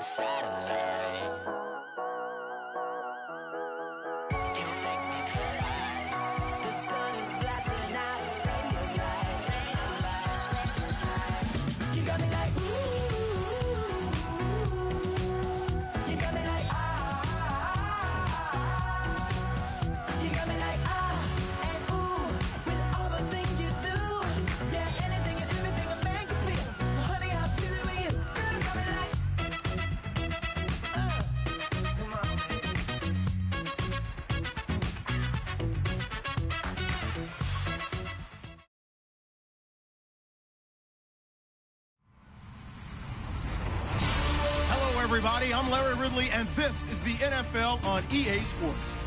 outside of Larry. You make me feel like the sun is blasting out a rainbow light, rainbow light. You got me like ooh, you got me like you got me like and ooh, with all the things you do, yeah, anything and everything a man can feel. Well, honey, I feel it with you. Girl, you got me like come on. Hello, everybody. I'm Larry Ridley, and this is the NFL on EA Sports.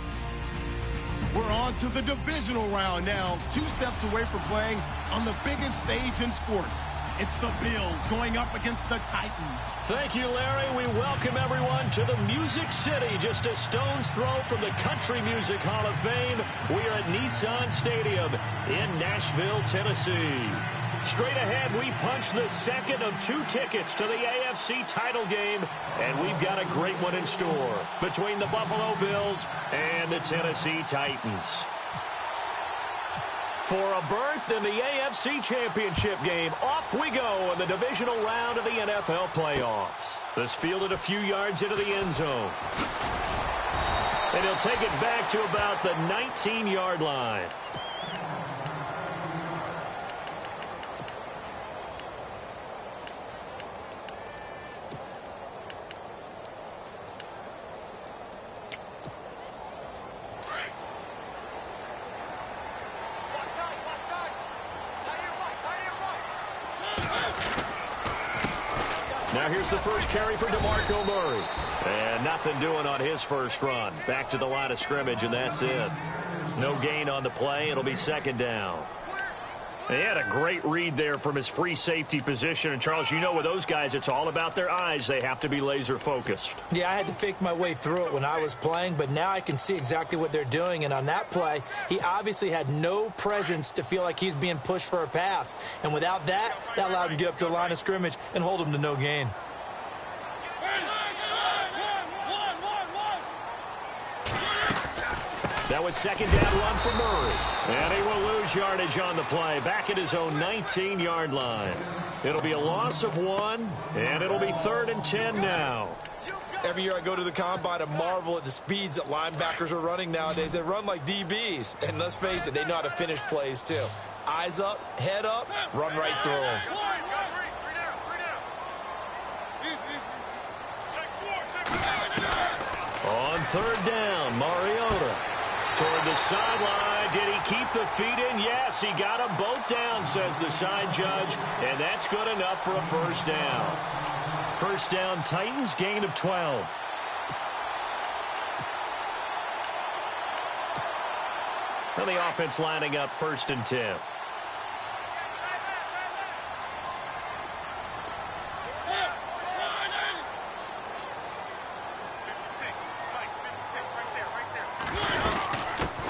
We're on to the divisional round now, 2 steps away from playing on the biggest stage in sports. It's the Bills going up against the Titans. Thank you, Larry. We welcome everyone to the Music City, just a stone's throw from the Country Music Hall of Fame. We are at Nissan Stadium in Nashville, Tennessee. Straight ahead, we punch the second of 2 tickets to the AFC title game, and we've got a great one in store between the Buffalo Bills and the Tennessee Titans. For a berth in the AFC Championship game, off we go in the divisional round of the NFL playoffs. This fielded a few yards into the end zone. And he'll take it back to about the 19-yard line. Now here's the first carry for DeMarco Murray. And nothing doing on his first run. Back to the line of scrimmage, and that's it. No gain on the play. It'll be second down. He had a great read there from his free safety position. And, Charles, you know with those guys, it's all about their eyes. They have to be laser focused. Yeah, I had to fake my way through it when I was playing, but now I can see exactly what they're doing. And on that play, he obviously had no presence to feel like he's being pushed for a pass. And without that, that allowed him to get up to the line of scrimmage and hold him to no gain. That was second down run for Murray. And he will lose yardage on the play, back at his own 19-yard line. It'll be a loss of 1, and it'll be 3rd and 10 now. Every year I go to the combine and marvel at the speeds that linebackers are running nowadays. They run like DBs. And let's face it, they know how to finish plays too. Eyes up, head up, run right through them. On 3rd down, Mariota. Toward the sideline. Did he keep the feet in? Yes, he got them both down, says the side judge. And that's good enough for a first down. First down, Titans, gain of 12. And the offense lining up 1st and 10.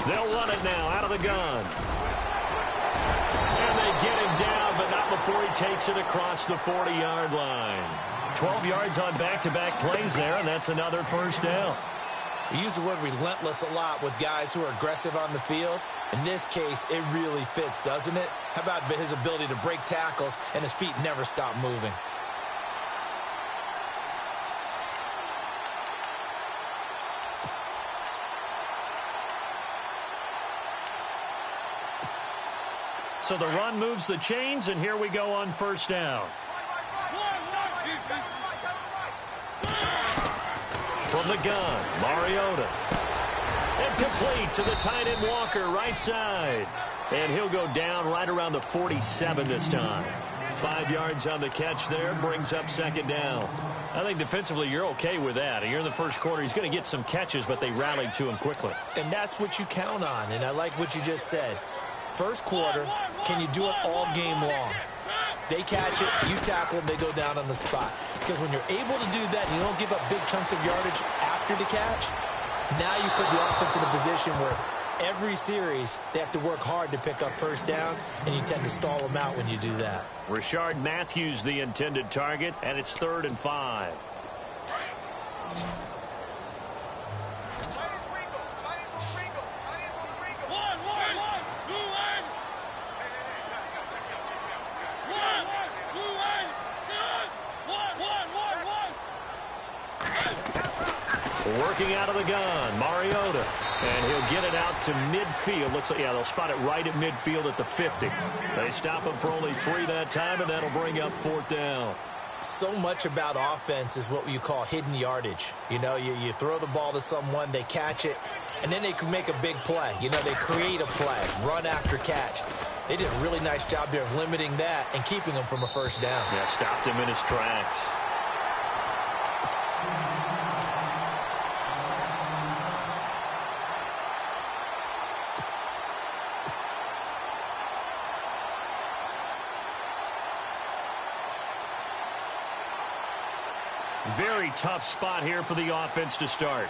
They'll run it now out of the gun. And they get him down, but not before he takes it across the 40-yard line. 12 yards on back-to-back plays there, and that's another first down. We use the word relentless a lot with guys who are aggressive on the field. In this case, it really fits, doesn't it? How about his ability to break tackles and his feet never stop moving? So the run moves the chains, and here we go on first down. From the gun, Mariota. And complete to the tight end Walker, right side. And he'll go down right around the 47 this time. 5 yards on the catch there, brings up second down. I think defensively you're okay with that. You're in the first quarter. He's going to get some catches, but they rallied to him quickly. And that's what you count on, and I like what you just said. First quarter, can you do it all game long? They catch it, you tackle them, they go down on the spot. Because when you're able to do that and you don't give up big chunks of yardage after the catch, now you put the offense in a position where every series they have to work hard to pick up first downs, and you tend to stall them out when you do that. Rashard Matthews the intended target, and it's 3rd and 5. Working out of the gun, Mariota. And he'll get it out to midfield. Looks like, yeah, they'll spot it right at midfield at the 50. They stop him for only 3 that time, and that'll bring up 4th down. So much about offense is what you call hidden yardage. You know, you throw the ball to someone, they catch it, and then they can make a big play. You know, they create a play, run after catch. They did a really nice job there of limiting that and keeping him from a 1st down. Yeah, stopped him in his tracks. Very tough spot here for the offense to start.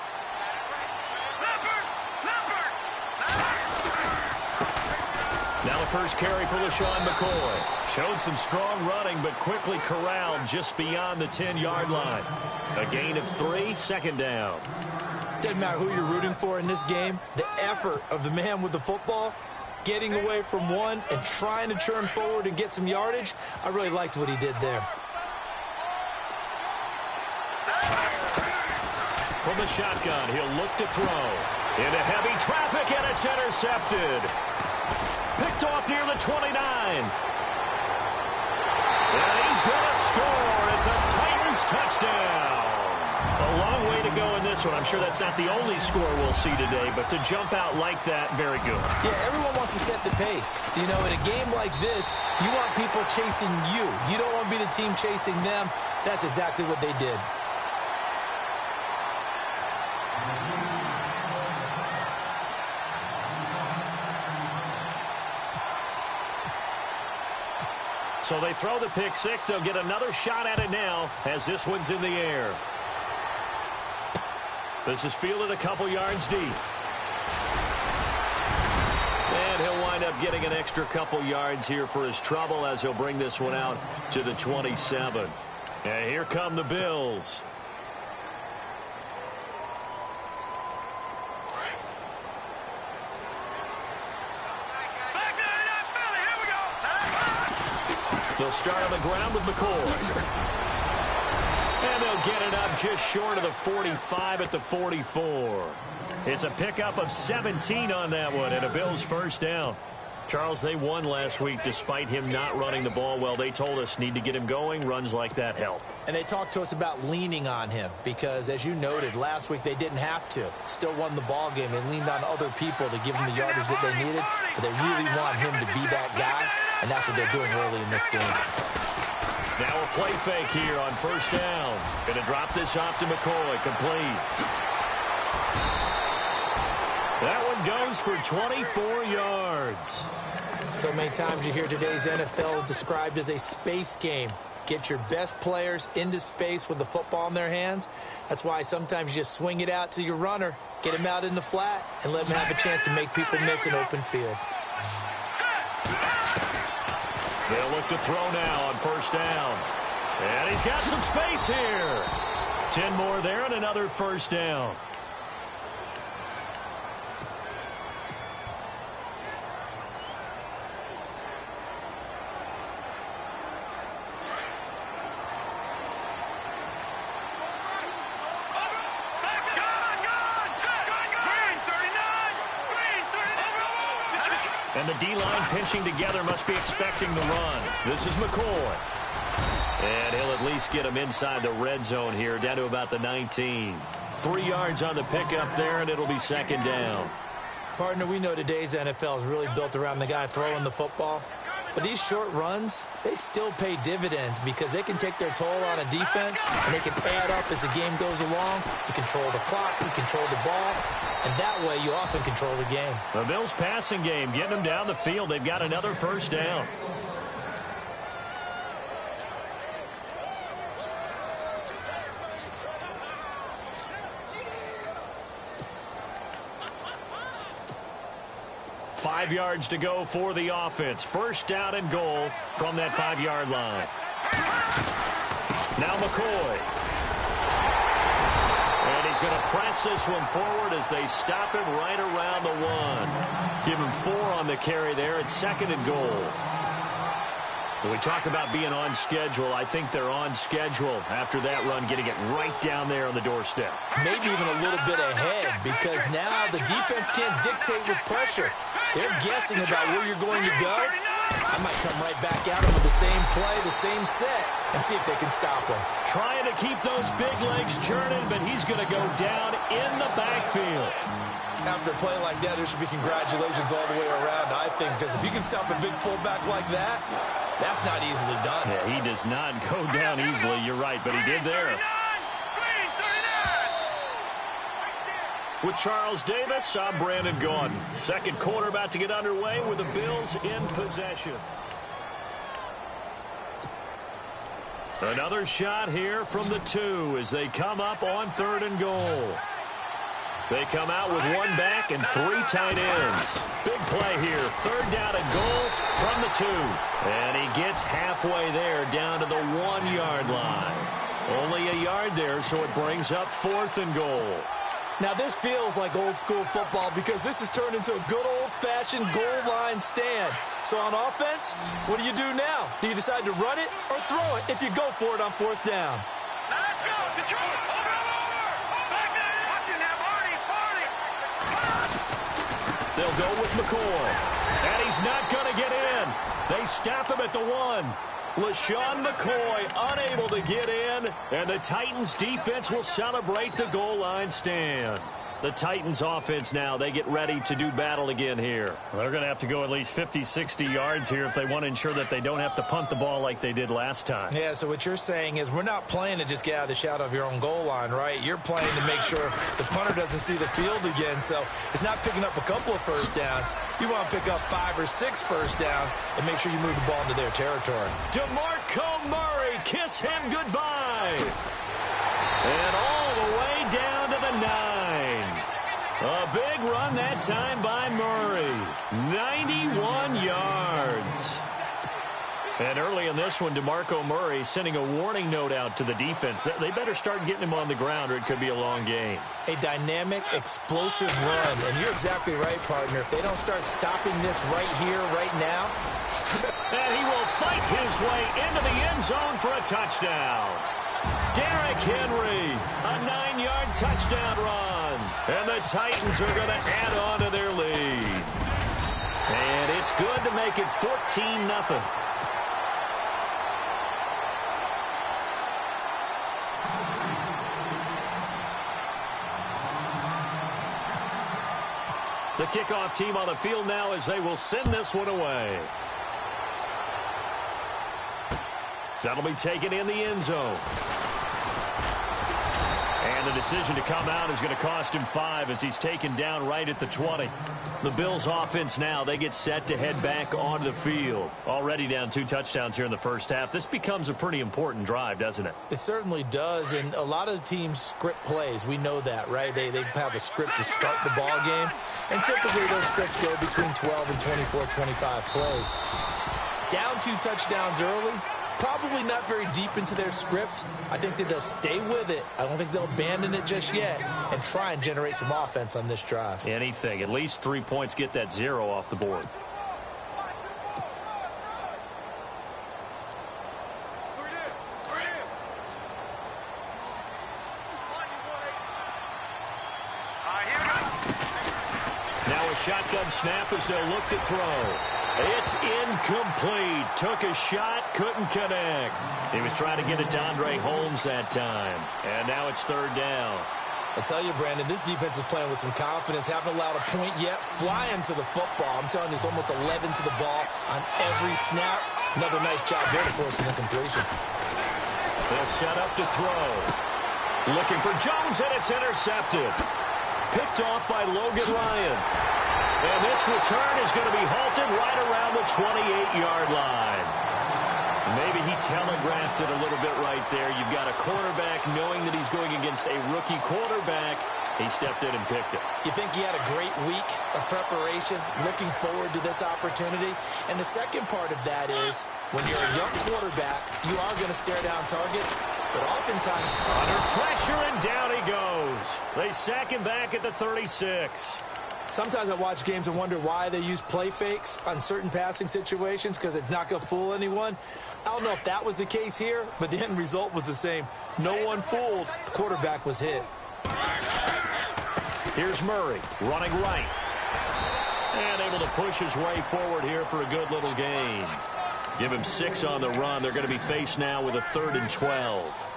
Now the first carry for LaShawn McCoy. Showed some strong running, but quickly corralled just beyond the 10-yard line. A gain of 3, 2nd down. Doesn't matter who you're rooting for in this game. The effort of the man with the football, getting away from one and trying to turn forward and get some yardage, I really liked what he did there. From the shotgun, he'll look to throw. Into heavy traffic, and it's intercepted. Picked off near the 29. And he's going to score. It's a Titans touchdown. A long way to go in this one. I'm sure that's not the only score we'll see today, but to jump out like that, very good. Yeah, everyone wants to set the pace. You know, in a game like this, you want people chasing you. You don't want to be the team chasing them. That's exactly what they did. So they throw the pick 6. They'll get another shot at it now as this one's in the air. This is fielded a couple yards deep. And he'll wind up getting an extra couple yards here for his trouble as he'll bring this one out to the 27. And here come the Bills. They'll start on the ground with McCoy. And they'll get it up just short of the 45 at the 44. It's a pickup of 17 on that one and a Bills 1st down. Charles, they won last week despite him not running the ball well. They told us need to get him going. Runs like that help. And they talked to us about leaning on him because, as you noted, last week they didn't have to. Still won the ball game. They leaned on other people to give them the yardage that they needed. But they really want him to be that guy, and that's what they're doing early in this game. Now a play fake here on 1st down. Going to drop this off to McCoy. Complete. That one goes for 24 yards. So many times you hear today's NFL described as a space game. Get your best players into space with the football in their hands. That's why sometimes you just swing it out to your runner, get him out in the flat, and let him have a chance to make people miss an open field. They'll look to throw now on 1st down. And he's got some space here. 10 more there and another 1st down. And the D-line pinching together must be expecting the run. This is McCoy. And he'll at least get him inside the red zone here, down to about the 19. 3 yards on the pickup there, and it'll be 2nd down. Partner, we know today's NFL is really built around the guy throwing the football. But these short runs, they still pay dividends because they can take their toll on a defense, and they can add up as the game goes along. You control the clock, you control the ball, and that way you often control the game. The Bills passing game, getting them down the field. They've got another 1st down. Five yards to go for the offense. 1st down and goal from that 5-yard line. Now McCoy. he's going to press this one forward as they stop him right around the 1. Give him 4 on the carry there at 2nd and goal. When we talk about being on schedule, I think they're on schedule after that run, getting it right down there on the doorstep. Maybe even a little bit ahead, because now the defense can't dictate with pressure. They're guessing about where you're going to go. I might come right back at them with the same play, the same set, and see if they can stop him. Trying to keep those big legs churning, but he's going to go down in the backfield. After a play like that, there should be congratulations all the way around, I think, because if you can stop a big fullback like that, that's not easily done. Yeah, he does not go down easily. You're right, but he did there. With Charles Davis, I'm Brandon Gaudin. Second quarter about to get underway with the Bills in possession. Another shot here from the 2 as they come up on 3rd and goal. They come out with 1 back and 3 tight ends. Big play here. 3rd down and goal from the 2. And he gets halfway there down to the 1-yard line. Only a yard there, so it brings up 4th and goal. Now, this feels like old-school football because this has turned into a good old-fashioned goal line stand. So on offense, what do you do now? Do you decide to run it or throw it if you go for it on 4th down? Now let's go. Detroit. Over. Back there. Watch it now, Barney. They'll go with McCoy. And he's not going to get in. They stop him at the 1. LaShawn McCoy unable to get in, and the Titans defense will celebrate the goal line stand. The Titans offense now, they get ready to do battle again here. Well, they're going to have to go at least 50, 60 yards here if they want to ensure that they don't have to punt the ball like they did last time. Yeah, so what you're saying is we're not playing to just get out of the shadow of your own goal line, right? You're playing to make sure the punter doesn't see the field again. So it's not picking up a couple of first downs. You want to pick up 5 or 6 first downs and make sure you move the ball into their territory. DeMarco Murray, kiss him goodbye. And all the way down to the 9. A big run that time by Murray. 91 yards. And early in this one, DeMarco Murray sending a warning note out to the defense. They better start getting him on the ground or it could be a long game. A dynamic, explosive run. And you're exactly right, partner. If they don't start stopping this right here, right now. And he will fight his way into the end zone for a touchdown. Derrick Henry, a 9-yard touchdown run. And the Titans are going to add on to their lead. And it's good to make it 14-0. The kickoff team on the field now as they will send this one away. That'll be taken in the end zone. And the decision to come out is going to cost him 5 as he's taken down right at the 20. The Bills offense now, they get set to head back onto the field. Already down 2 touchdowns here in the first half. This becomes a pretty important drive, doesn't it? It certainly does, and a lot of the teams script plays. We know that, right? They have a script to start the ball game, and typically those scripts go between 12 and 24, 25 plays. Down 2 touchdowns early. Probably not very deep into their script. I think that they'll stay with it. I don't think they'll abandon it just yet and try and generate some offense on this drive. Anything. At least 3 points, get that 0 off the board. Now a shotgun snap as they'll look to throw. It's incomplete. Took a shot, couldn't connect. He was trying to get it to Andre Holmes that time. And now it's 3rd down. I tell you, Brandon, this defense is playing with some confidence. Haven't allowed a point yet. Flying to the football. I'm telling you, it's almost 11 to the ball on every snap. Another nice job there to force an incompletion. They'll set up to throw. Looking for Jones, and it's intercepted. Picked off by Logan Ryan. And this return is going to be halted right around the 28-yard line. Maybe he telegraphed it a little bit right there. You've got a quarterback knowing that he's going against a rookie quarterback. He stepped in and picked it. You think he had a great week of preparation, looking forward to this opportunity? And the second part of that is, when you're a young quarterback, you are going to stare down targets. but oftentimes under pressure, and down he goes. They sack him back at the 36. Sometimes I watch games and wonder why they use play fakes on certain passing situations, because it's not going to fool anyone. I don't know if that was the case here, but the end result was the same. No one fooled. The quarterback was hit. Here's Murray running right. And able to push his way forward here for a good little gain. Give him 6 on the run. They're going to be faced now with a 3rd and 12.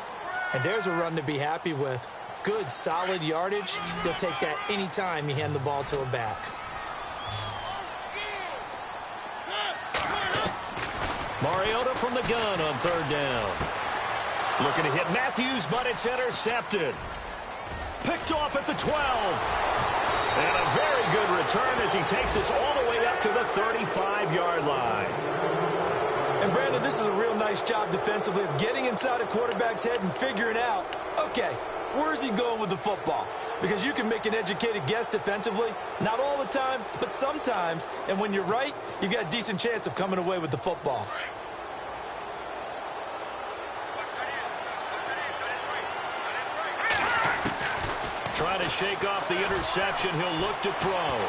And there's a run to be happy with. Good, solid yardage. They'll take that anytime you hand the ball to a back. Mariota from the gun on 3rd down. Looking to hit Matthews, but it's intercepted. Picked off at the 12. And a very good return as he takes us all the way up to the 35-yard line. And, Brandon, this is a real nice job defensively of getting inside a quarterback's head and figuring out, okay, where's he going with the football? Because you can make an educated guess defensively. Not all the time, but sometimes. And when you're right, you've got a decent chance of coming away with the football. Trying to shake off the interception. He'll look to throw.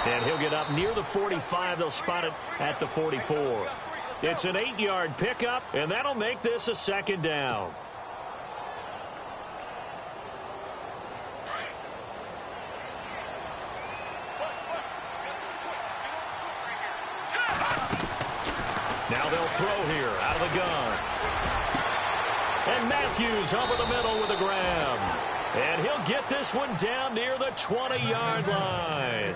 And he'll get up near the 45. They'll spot it at the 44. It's an 8-yard pickup, and that'll make this a 2nd down. Now they'll throw here out of the gun. And Matthews over the middle with a grab. And he'll get this one down near the 20-yard line.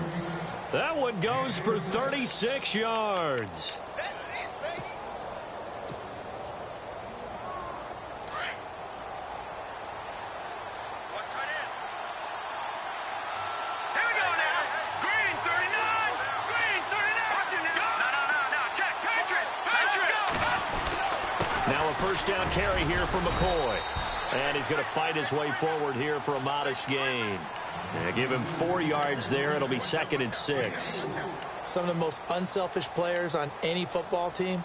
That one goes for 36 yards. Now a 1st down carry here for McCoy. And he's going to fight his way forward here for a modest gain. Give him 4 yards there. It'll be 2nd and 6. Some of the most unselfish players on any football team,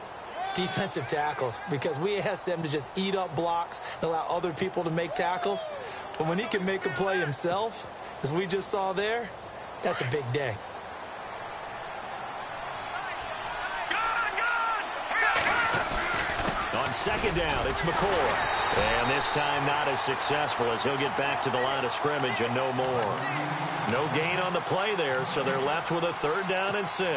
defensive tackles, because we ask them to just eat up blocks and allow other people to make tackles. But when he can make a play himself, as we just saw there, that's a big day. On 2nd down, it's McCoy. And this time not as successful as he'll get back to the line of scrimmage and no more. No gain on the play there, so they're left with a 3rd down and 6.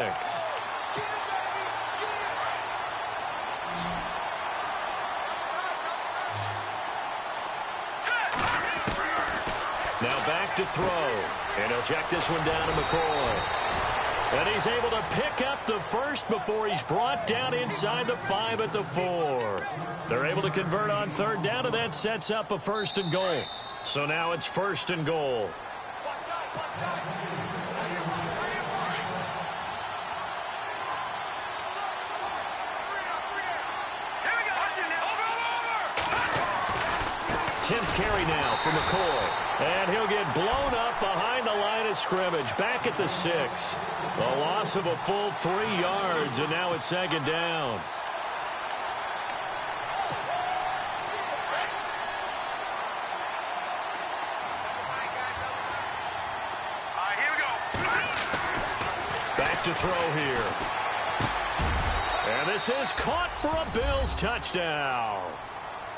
Now back to throw. And he'll check this one down to McCoy. And he's able to pick up the 1st before he's brought down inside the 5 at the 4. They're able to convert on 3rd down, and that sets up a 1st and goal. So now it's 1st and goal. Tenth carry now for McCoy. And he'll get blown up behind the line of scrimmage. Back at the 6. A loss of a full 3 yards, and now it's 2nd down. Back to throw here. And this is caught for a Bills touchdown.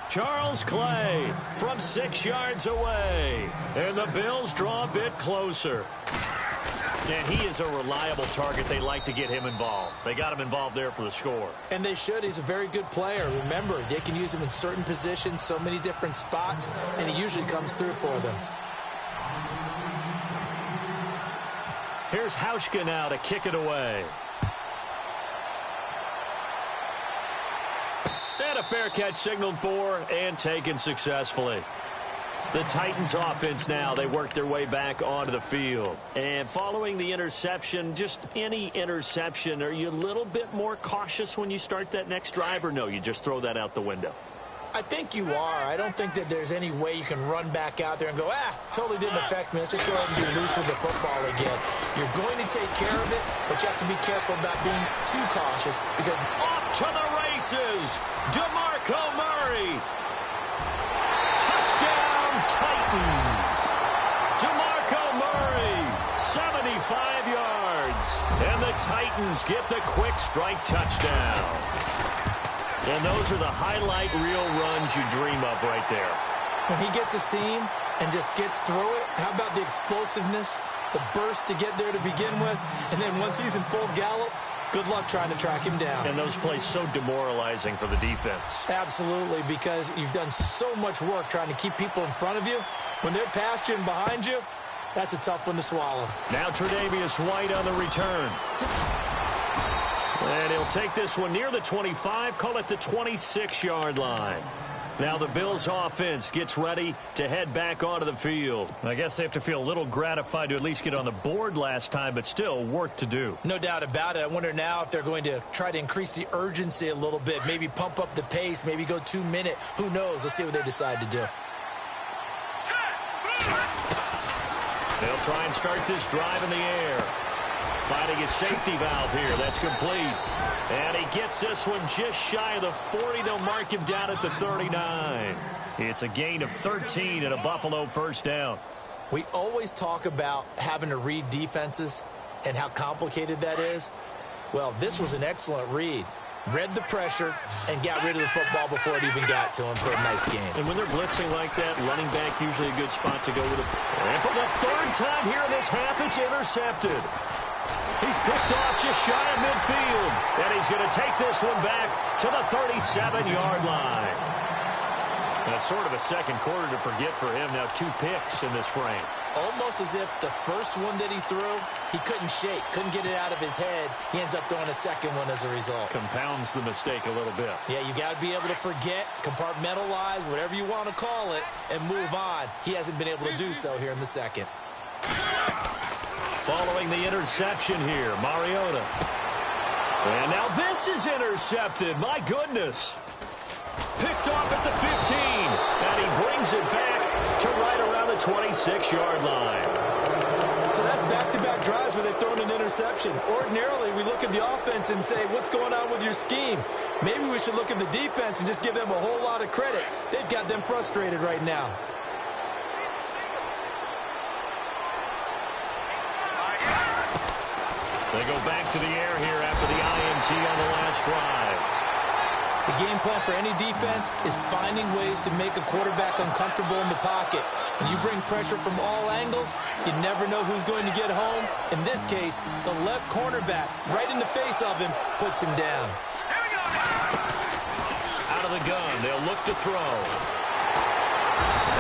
Charles Clay from 6 yards away. And the Bills draw a bit closer. And he is a reliable target. They like to get him involved. They got him involved there for the score. And they should. He's a very good player. Remember, they can use him in certain positions, so many different spots, and he usually comes through for them. Here's Hauschka now to kick it away. And a fair catch signaled for and taken successfully. The Titans offense now, they work their way back onto the field. And following the interception, just any interception, are you a little bit more cautious when you start that next drive, or no, you just throw that out the window? I think you are. I don't think that there's any way you can run back out there and go, totally didn't affect me. Let's just go ahead and be loose with the football again. You're going to take care of it, but you have to be careful about being too cautious because off to the races, DeMarco Murray. Titans get the quick strike touchdown. And those are the highlight reel runs you dream of right there. When he gets a seam and just gets through it, how about the explosiveness, the burst to get there to begin with, and then once he's in full gallop, good luck trying to track him down. And those plays so demoralizing for the defense. Absolutely, because you've done so much work trying to keep people in front of you. When they're past you and behind you, that's a tough one to swallow. Now Tre'Davious White on the return. And he'll take this one near the 25, call it the 26-yard line. Now the Bills offense gets ready to head back onto the field. I guess they have to feel a little gratified to at least get on the board last time, but still work to do. No doubt about it. I wonder now if they're going to try to increase the urgency a little bit, maybe pump up the pace, maybe go 2-minute. Who knows? Let's see what they decide to do. They'll try and start this drive in the air. Finding his safety valve here. That's complete. And he gets this one just shy of the 40. They'll mark him down at the 39. It's a gain of 13 and a Buffalo first down. We always talk about having to read defenses and how complicated that is. Well, this was an excellent read. Read the pressure and got rid of the football before it even got to him for a nice game. And when they're blitzing like that, running back usually a good spot to go with it. And for the third time here in this half, it's intercepted. He's picked off just shy of midfield. And he's going to take this one back to the 37-yard line. That's sort of a second quarter to forget for him. Now 2 picks in this frame. Almost as if the first one that he threw, he couldn't shake, couldn't get it out of his head. He ends up throwing a second one as a result. Compounds the mistake a little bit. Yeah, you got to be able to forget, compartmentalize, whatever you want to call it, and move on. He hasn't been able to do so here in the second. Following the interception here, Mariota. And now this is intercepted. My goodness. Picked off at the 15. And he brings it back to right around the 26-yard line. So that's back-to-back drives where they've thrown an interception. Ordinarily, we look at the offense and say, what's going on with your scheme? Maybe we should look at the defense and just give them a whole lot of credit. They've got them frustrated right now. They go back to the air here after the INT on the last drive. The game plan for any defense is finding ways to make a quarterback uncomfortable in the pocket. When you bring pressure from all angles, you never know who's going to get home. In this case, the left cornerback, right in the face of him, puts him down. Out of the gun, they'll look to throw.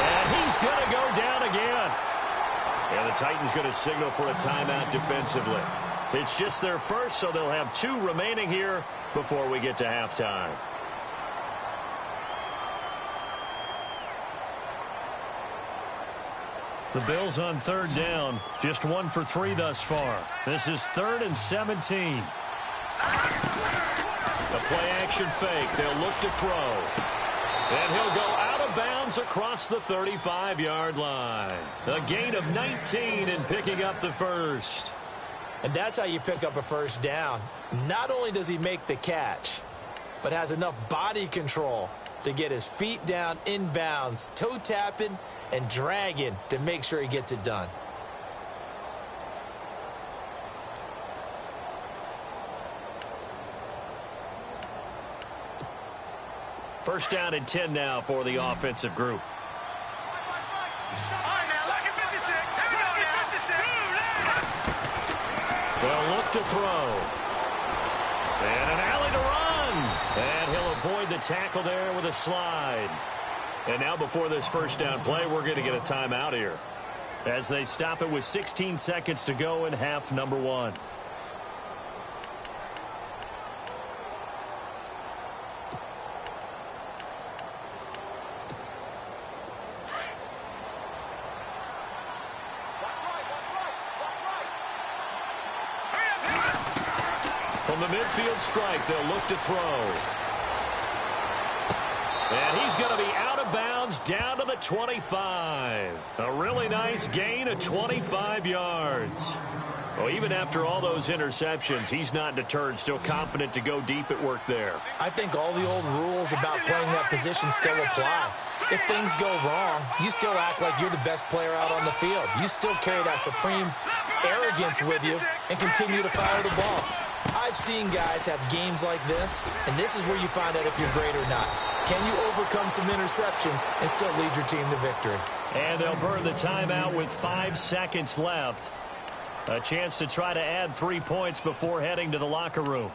And he's going to go down again. And the Titans going to signal for a timeout defensively. It's just their first, so they'll have 2 remaining here before we get to halftime. The Bills on third down, just 1 for 3 thus far. This is 3rd and 17. The play action fake. They'll look to throw. And he'll go out of bounds across the 35-yard line. A gain of 19 and picking up the first. And that's how you pick up a first down. Not only does he make the catch, but has enough body control to get his feet down inbounds, toe tapping and dragging to make sure he gets it done. First down and 10 now for the offensive group. They'll look to throw. And an alley to run. And he'll avoid the tackle there with a slide. And now before this first down play, we're going to get a timeout here as they stop it with 16 seconds to go in half number 1. From the midfield strike, they'll look to throw. And he's going to be out of bounds down to the 25. A really nice gain of 25 yards. Well, even after all those interceptions, he's not deterred, still confident to go deep at work there. I think all the old rules about playing that position still apply. If things go wrong, you still act like you're the best player out on the field. You still carry that supreme arrogance with you and continue to fire the ball. love seeing guys have games like this, and this is where you find out if you're great or not. Can you overcome some interceptions and still lead your team to victory? And they'll burn the timeout with 5 seconds left. A chance to try to add 3 points before heading to the locker room.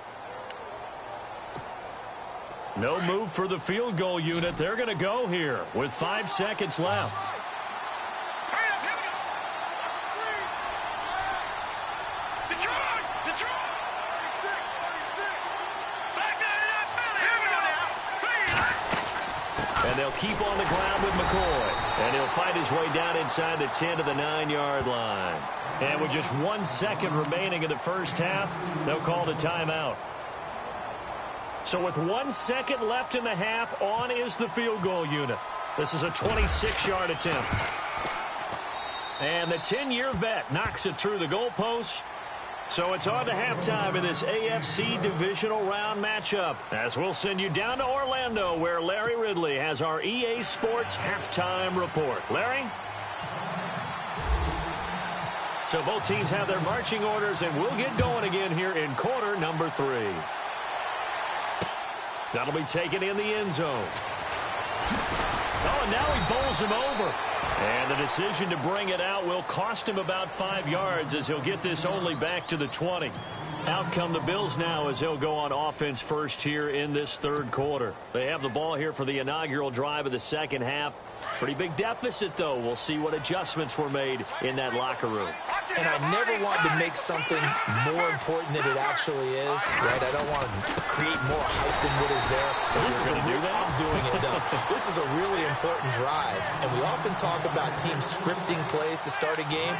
No move for the field goal unit. They're going to go here with 5 seconds left. And they'll keep on the ground with McCoy. And he'll fight his way down inside the 10 to the 9-yard line. And with just 1 second remaining in the first half, they'll call the timeout. So with 1 second left in the half, on is the field goal unit. This is a 26-yard attempt. And the 10-year vet knocks it through the goalpost. So it's on to halftime in this AFC divisional round matchup, as we'll send you down to Orlando, where Larry Ridley has our EA Sports halftime report. Larry? So both teams have their marching orders, and we'll get going again here in quarter number 3. That'll be taken in the end zone. Oh, and now he bowls him over. And the decision to bring it out will cost him about 5 yards, as he'll get this only back to the 20. Out come the Bills now, as they'll go on offense first here in this third quarter. They have the ball here for the inaugural drive of the second half. Pretty big deficit, though. We'll see what adjustments were made in that locker room. And I never want to make something more important than it actually is, right? I don't want to create more hype than what is there. This is gonna do that? I'm doing it, though. This is a really important drive, and we often talk about teams scripting plays to start a game.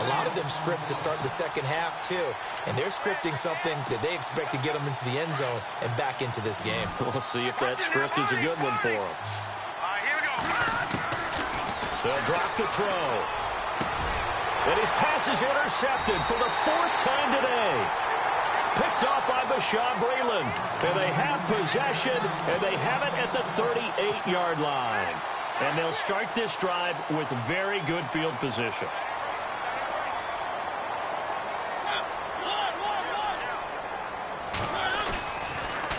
A lot of them script to start the second half, too, and they're scripting something that they expect to get them into the end zone and back into this game. We'll see if that script is a good one for them. Here we go. They'll drop the throw. And his pass is intercepted for the 4th time today. Picked off by Bashaud Breeland. And they have possession, and they have it at the 38-yard line. And they'll start this drive with very good field position.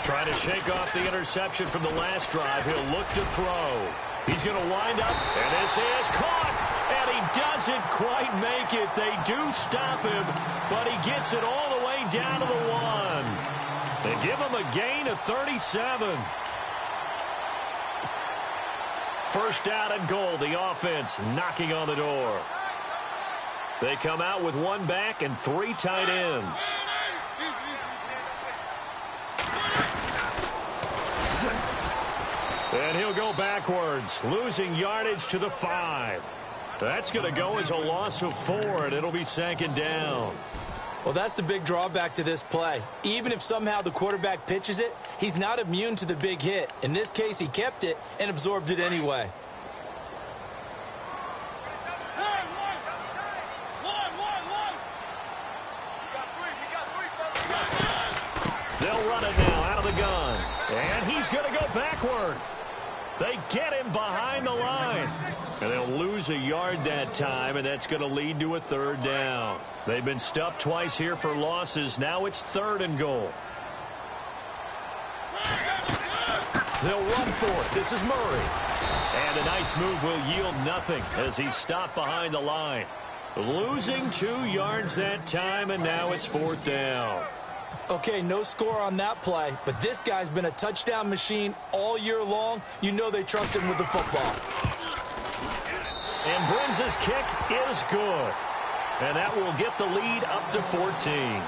Trying to shake off the interception from the last drive. He'll look to throw. He's going to wind up, and this is caught. And he doesn't quite make it. They do stop him, but he gets it all the way down to the 1. They give him a gain of 37. First down and goal, the offense knocking on the door. They come out with 1 back and 3 tight ends. And he'll go backwards, losing yardage to the 5. That's going to go as a loss of 4, and it'll be 2nd down. Well, that's the big drawback to this play. Even if somehow the quarterback pitches it, he's not immune to the big hit. In this case, he kept it and absorbed it anyway. They'll run it now out of the gun. And he's going to go backward. They get him behind the line. And they'll lose a yard that time, and that's going to lead to a 3rd down. They've been stuffed twice here for losses. Now it's 3rd and goal. They'll run for it. This is Murray. And a nice move will yield nothing as he's stopped behind the line. Losing 2 yards that time, and now it's 4th down. Okay, no score on that play, but this guy's been a touchdown machine all year long. You know they trust him with the football. And Brins' kick is good. And that will get the lead up to 14.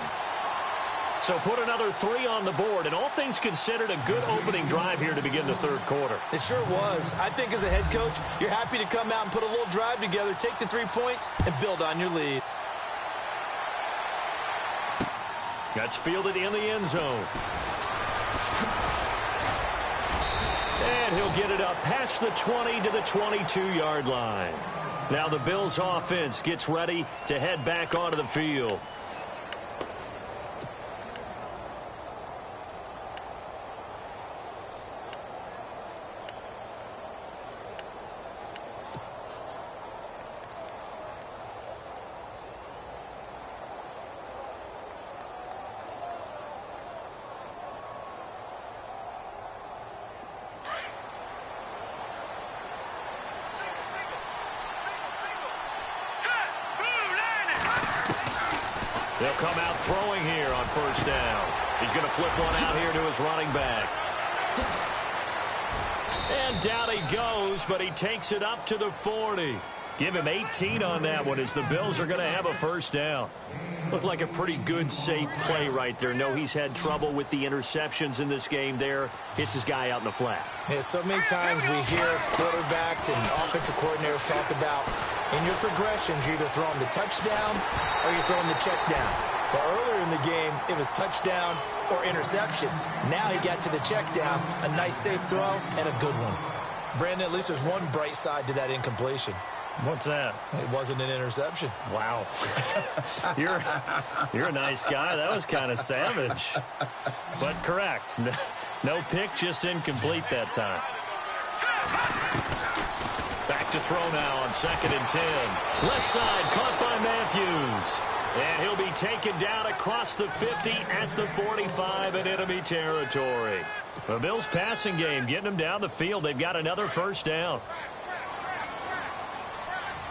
So put another 3 on the board, and all things considered, a good opening drive here to begin the third quarter. It sure was. I think as a head coach, you're happy to come out and put a little drive together, take the 3 points, and build on your lead. That's fielded in the end zone. And he'll get it up past the 20 to the 22-yard line. Now the Bills offense gets ready to head back onto the field. They'll come out throwing here on first down. He's going to flip one out here to his running back. And down he goes, but he takes it up to the 40. Give him 18 on that one as the Bills are going to have a first down. Looked like a pretty good, safe play right there. No, he's had trouble with the interceptions in this game there. Hits his guy out in the flat. Yeah, so many times we hear quarterbacks and offensive coordinators talk about in your progressions, you're either throwing the touchdown or you're throwing the check down. But earlier in the game, it was touchdown or interception. Now he got to the check down, a nice safe throw, and a good one. Brandon, at least there's one bright side to that incompletion. What's that? It wasn't an interception. Wow. You're a nice guy. That was kind of savage. But correct. No pick, just incomplete that time. Back to throw now on 2nd and 10. Left side caught by Matthews. And he'll be taken down across the 50 at the 45 in enemy territory. The Bills passing game getting them down the field. They've got another first down.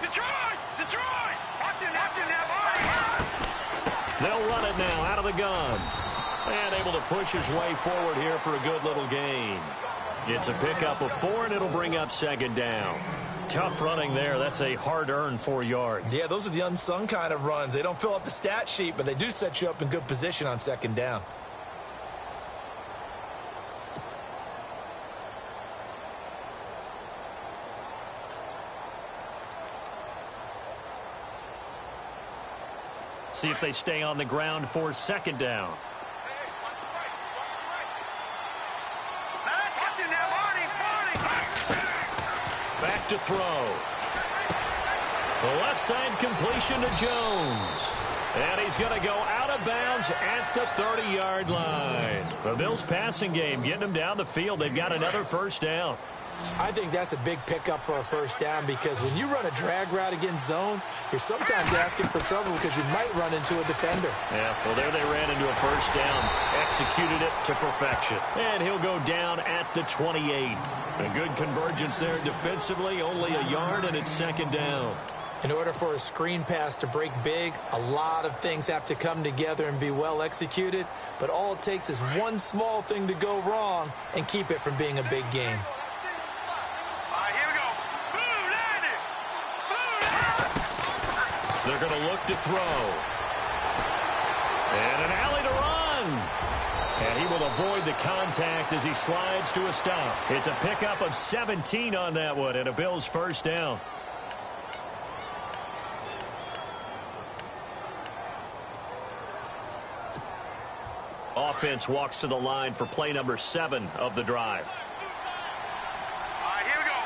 Detroit! Watch it now, They'll run it now out of the gun. And able to push his way forward here for a good little gain. It's a pickup of 4, and it'll bring up 2nd down. Tough running there. That's a hard-earned 4 yards. Yeah, those are the unsung kind of runs. They don't fill up the stat sheet, but they do set you up in good position on 2nd down. See if they stay on the ground for 2nd down. Watch it now, Barney! Back to throw. The left side completion to Jones. And he's going to go out of bounds at the 30-yard line. The Bills passing game getting them down the field. They've got another first down. I think that's a big pickup for a first down because when you run a drag route against zone, you're sometimes asking for trouble because you might run into a defender. Yeah, well, there they ran into a first down. Executed it to perfection. And he'll go down at the 28. A good convergence there defensively. Only a yard, and it's 2nd down. In order for a screen pass to break big, a lot of things have to come together and be well executed. But all it takes is one small thing to go wrong and keep it from being a big game. They're going to look to throw. And an alley to run. And he will avoid the contact as he slides to a stop. It's a pickup of 17 on that one and a Bills first down. Offense walks to the line for play number 7 of the drive. Here we go.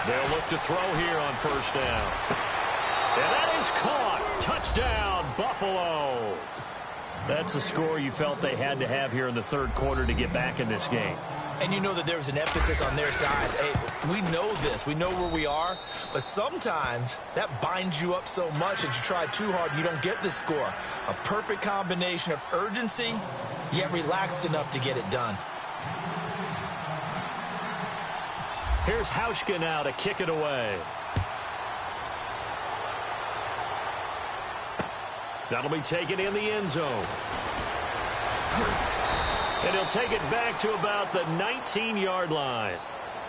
They'll look to throw here on first down. And that is caught. Touchdown, Buffalo. That's a score you felt they had to have here in the 3rd quarter to get back in this game. And you know that there was an emphasis on their side. Hey, we know this. We know where we are. But sometimes that binds you up so much that you try too hard, you don't get the score. A perfect combination of urgency, yet relaxed enough to get it done. Here's Hauschka now to kick it away. That'll be taken in the end zone. And he'll take it back to about the 19-yard line.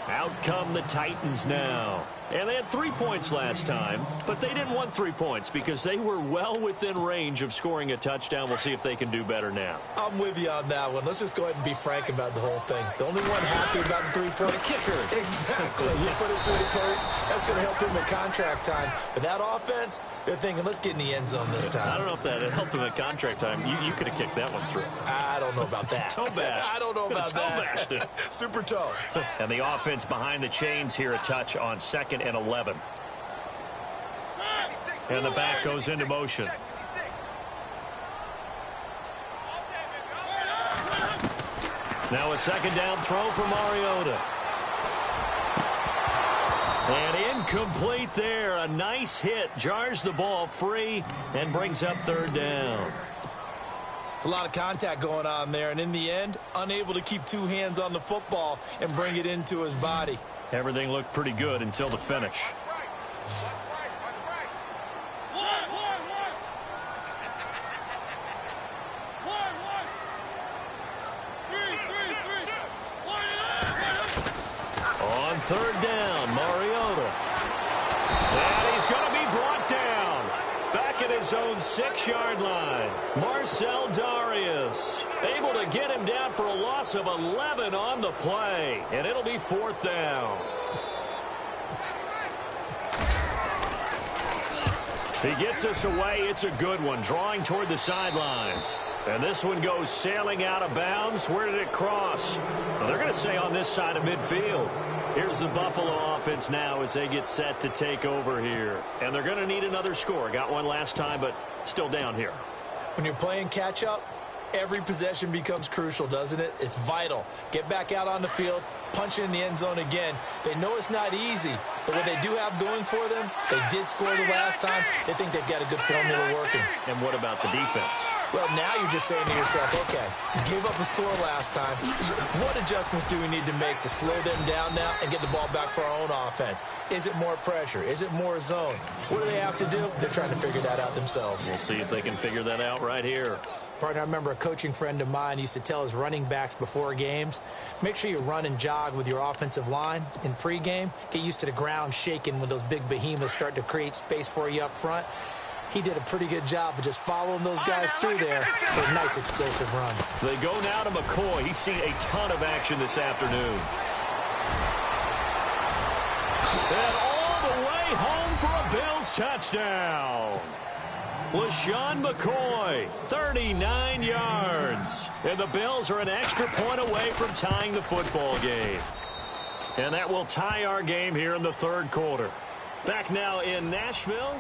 Out come the Titans now. And they had 3 points last time, but they didn't want 3 points because they were well within range of scoring a touchdown. We'll see if they can do better now. I'm with you on that one. Let's just go ahead and be frank about the whole thing. The only one happy about the 3-point kicker. Exactly. You put it through the post. That's going to help him in contract time. But that offense, they're thinking, let's get in the end zone this time. I don't know if that helped him at contract time. You could have kicked that one through. I don't know about that. Toe bash. I don't know about that. Bashed it. Super toe. And the offense behind the chains here, a touch on 2nd and 11. And the back goes into motion. Now a 2nd down throw for Mariota. And incomplete there. A nice hit. Jars the ball free and brings up 3rd down. It's a lot of contact going on there. And in the end, unable to keep 2 hands on the football and bring it into his body. Everything looked pretty good until the finish. third down. Mariota. And he's going to be brought down. Back at his own 6-yard line. Marcel Darius able to get him down for a loss of 11 on the play. And it'll be 4th down. He gets us away. It's a good one. Drawing toward the sidelines. And this one goes sailing out of bounds. Where did it cross? Well, they're going to say on this side of midfield. Here's the Buffalo offense now as they get set to take over here. And they're going to need another score. Got one last time, but still down here. When you're playing catch-up, every possession becomes crucial, doesn't it? It's vital. Get back out on the field, punch it in the end zone again. They know it's not easy, but what they do have going for them, they did score the last time. They think they've got a good formula working. And what about the defense? Well, now you're just saying to yourself, okay, you gave up a score last time. What adjustments do we need to make to slow them down now and get the ball back for our own offense? Is it more pressure? Is it more zone? What do they have to do? They're trying to figure that out themselves. We'll see if they can figure that out right here. Partner, I remember a coaching friend of mine used to tell his running backs before games, make sure you run and jog with your offensive line in pregame. Get used to the ground shaking when those big behemoths start to create space for you up front. He did a pretty good job of just following those guys through there for a nice explosive run. They go now to McCoy. He's seen a ton of action this afternoon. And all the way home for a Bills touchdown. LaShawn McCoy, 39 yards. And the Bills are an extra point away from tying the football game. And that will tie our game here in the third quarter. Back now in Nashville.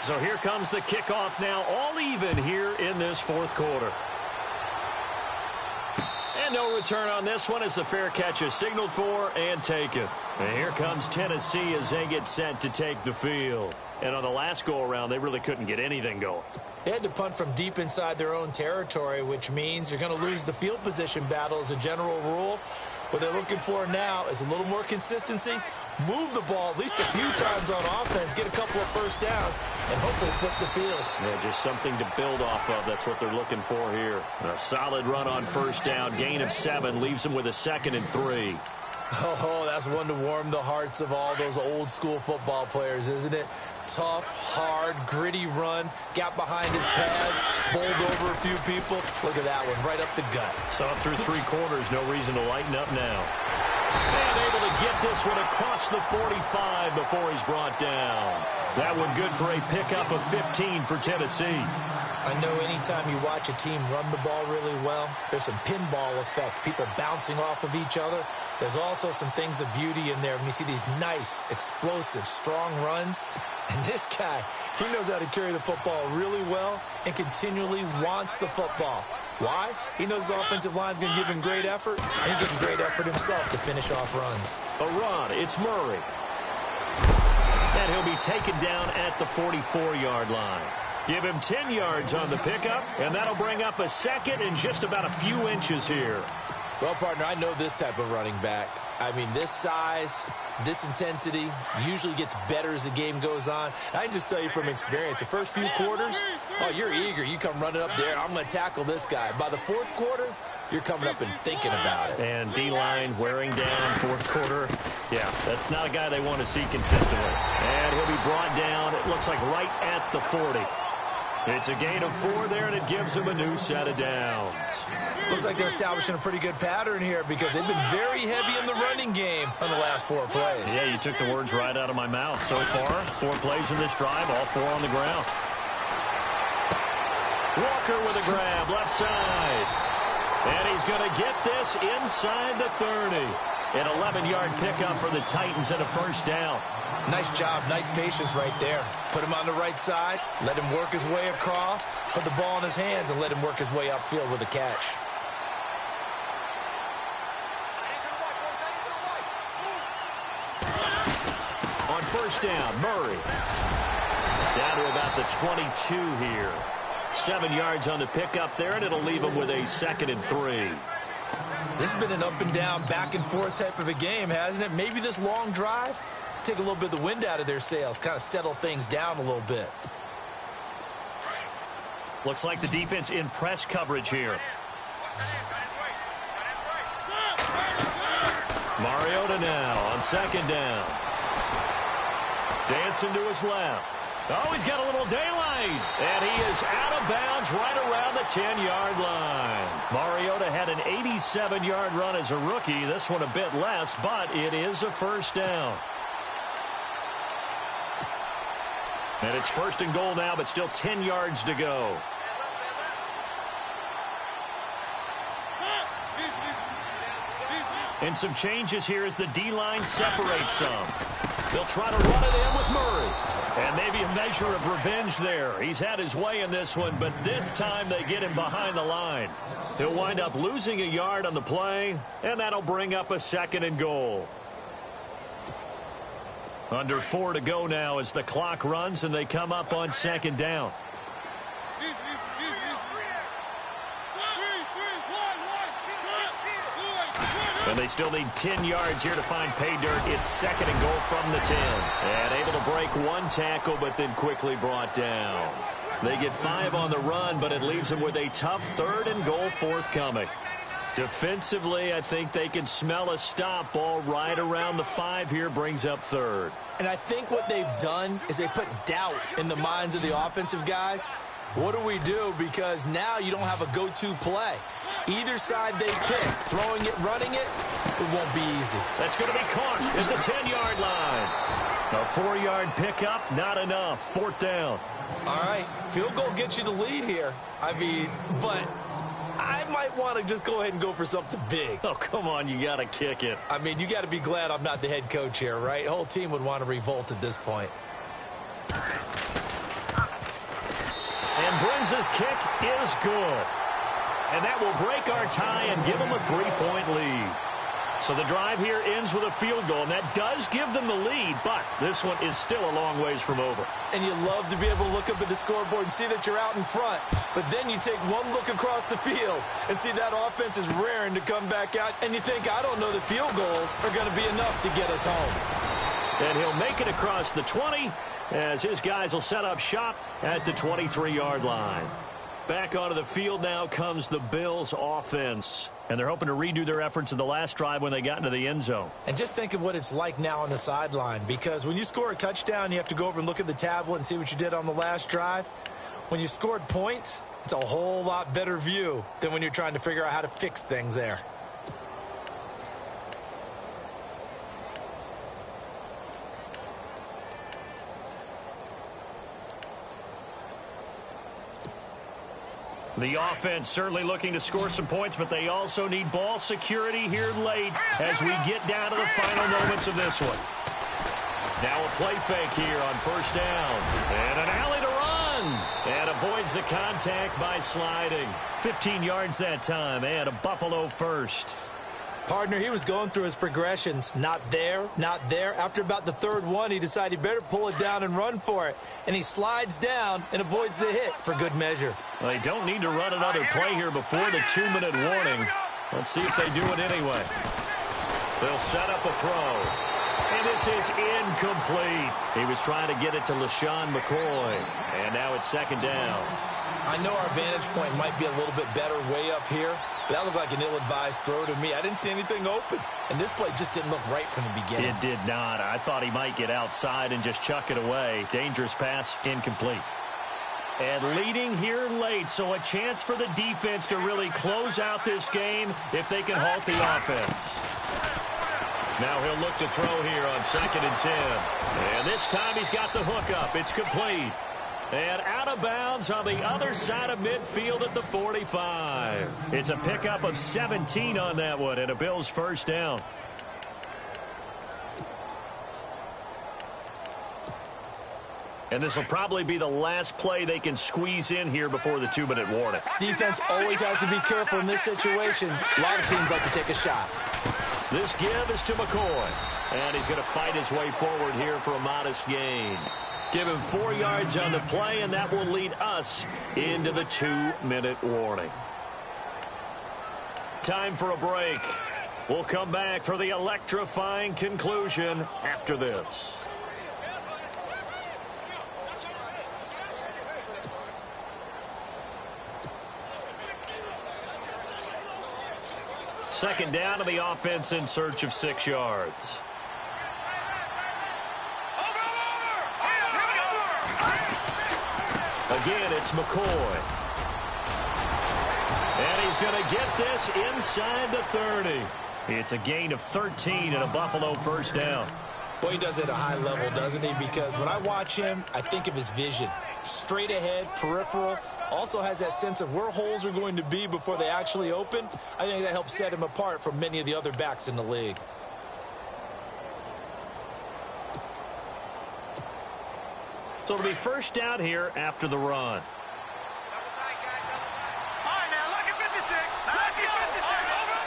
So here comes the kickoff now, all even here in this fourth quarter. And no return on this one as the fair catch is signaled for and taken. And here comes Tennessee as they get set to take the field. And on the last go-around, they really couldn't get anything going. They had to punt from deep inside their own territory, which means you're going to lose the field position battle as a general rule. What they're looking for now is a little more consistency, move the ball at least a few times on offense, get a couple of first downs, and hopefully flip the field. Yeah, just something to build off of. That's what they're looking for here. A solid run on first down, gain of 7, leaves them with a 2nd and 3. Oh, that's one to warm the hearts of all those old-school football players, isn't it? Tough, hard, gritty run, got behind his pads, bowled over a few people. Look at that one, right up the gut. Saw it through 3 quarters, no reason to lighten up now. And able to get this one across the 45 before he's brought down. That one good for a pickup of 15 for Tennessee. I know anytime you watch a team run the ball really well, there's some pinball effect, people bouncing off of each other. There's also some things of beauty in there when you see these nice, explosive, strong runs. And this guy, he knows how to carry the football really well and continually wants the football. Why? He knows his offensive line's going to give him great effort, and he gives great effort himself to finish off runs. A run, it's Murray. And he'll be taken down at the 44-yard line. Give him 10 yards on the pickup, and that'll bring up a 2nd and just about a few inches here. Well, partner, I know this type of running back. I mean, this size, this intensity usually gets better as the game goes on. I can just tell you from experience, the first few quarters, oh, you're eager. You come running up there, I'm going to tackle this guy. By the fourth quarter, you're coming up and thinking about it. And D-line wearing down, fourth quarter. Yeah, that's not a guy they want to see consistently. And he'll be brought down, it looks like right at the 40. It's a gain of 4 there, and it gives them a new set of downs. Looks like they're establishing a pretty good pattern here because they've been very heavy in the running game on the last 4 plays. Yeah, you took the words right out of my mouth. So far, 4 plays in this drive, all 4 on the ground. Walker with a grab, left side. And he's going to get this inside the 30. An 11-yard pickup for the Titans and a first down. Nice job, nice patience right there. Put him on the right side, let him work his way across, put the ball in his hands, and let him work his way upfield with a catch. On first down, Murray. Down to about the 22 here. 7 yards on the pickup there, and it'll leave him with a 2nd and 3. This has been an up and down, back and forth type of a game, hasn't it? Maybe this long drive take a little bit of the wind out of their sails, kind of settle things down a little bit. Looks like the defense in press coverage here. Mariota now on second down. Dancing to his left. Oh, he's got a little daylight. And he is out of bounds right around the 10-yard line. Mariota had an 87-yard run as a rookie. This one a bit less, but it is a first down. And it's first and goal now, but still 10 yards to go. And some changes here as the D-line separates some. They'll try to run it in with Murray. And maybe a measure of revenge there. He's had his way in this one, but this time they get him behind the line. He'll wind up losing a yard on the play, and that'll bring up a second and goal. Under 4 to go now as the clock runs and they come up on second down. And they still need 10 yards here to find pay dirt. It's second and goal from the 10. And able to break one tackle, but then quickly brought down. They get 5 on the run, but it leaves them with a tough third and goal forthcoming. Defensively, I think they can smell a stop ball right around the 5 here, brings up third. And I think what they've done is they put doubt in the minds of the offensive guys. What do we do? Because now you don't have a go-to play. Either side they pick, throwing it, running it, it won't be easy. That's going to be caught at the 10-yard line. A 4-yard pickup, not enough. Fourth down. All right, field goal gets you the lead here. I mean, but I might want to just go ahead and go for something big. Oh, come on, you got to kick it. I mean, you got to be glad I'm not the head coach here, right? The whole team would want to revolt at this point. And Brins' kick is good. And that will break our tie and give them a 3-point lead. So the drive here ends with a field goal, and that does give them the lead, but this one is still a long ways from over. And you love to be able to look up at the scoreboard and see that you're out in front, but then you take one look across the field and see that offense is raring to come back out, and you think, I don't know that field goals are going to be enough to get us home. And he'll make it across the 20 as his guys will set up shop at the 23-yard line. Back onto the field now comes the Bills offense. And they're hoping to redo their efforts in the last drive when they got into the end zone. And just think of what it's like now on the sideline. Because when you score a touchdown, you have to go over and look at the tablet and see what you did on the last drive. When you scored points, it's a whole lot better view than when you're trying to figure out how to fix things there. The offense certainly looking to score some points, but they also need ball security here late as we get down to the final moments of this one. Now a play fake here on first down. And an alley to run. And avoids the contact by sliding. 15 yards that time and a Buffalo first. Partner, he was going through his progressions. Not there, not there. After about the third one, he decided he better pull it down and run for it. And he slides down and avoids the hit for good measure. Well, they don't need to run another play here before the 2-minute warning. Let's see if they do it anyway. They'll set up a throw. And this is incomplete. He was trying to get it to LaShawn McCoy. And now it's second down. I know our vantage point might be a little bit better way up here, but that looked like an ill-advised throw to me. I didn't see anything open, and this play just didn't look right from the beginning. It did not. I thought he might get outside and just chuck it away. Dangerous pass, incomplete. And leading here late, so a chance for the defense to really close out this game if they can halt the offense. Now he'll look to throw here on second and 10. And this time he's got the hook up. It's complete. And out of bounds on the other side of midfield at the 45. It's a pickup of 17 on that one and a Bills first down. And this will probably be the last play they can squeeze in here before the 2-minute warning. Defense always has to be careful in this situation. A lot of teams like to take a shot. This give is to McCoy. And he's going to fight his way forward here for a modest gain. Give him 4 yards on the play, and that will lead us into the 2-minute warning. Time for a break. We'll come back for the electrifying conclusion after this. second down, and the offense in search of 6 yards. Again, it's McCoy. And he's going to get this inside the 30. It's a gain of 13 and a Buffalo first down. Boy, he does it at a high level, doesn't he? Because when I watch him, I think of his vision. Straight ahead, peripheral. Also has that sense of where holes are going to be before they actually open. I think that helps set him apart from many of the other backs in the league. So it'll be first down here after the run. All right, now, look at 56. Let's get 56. Over.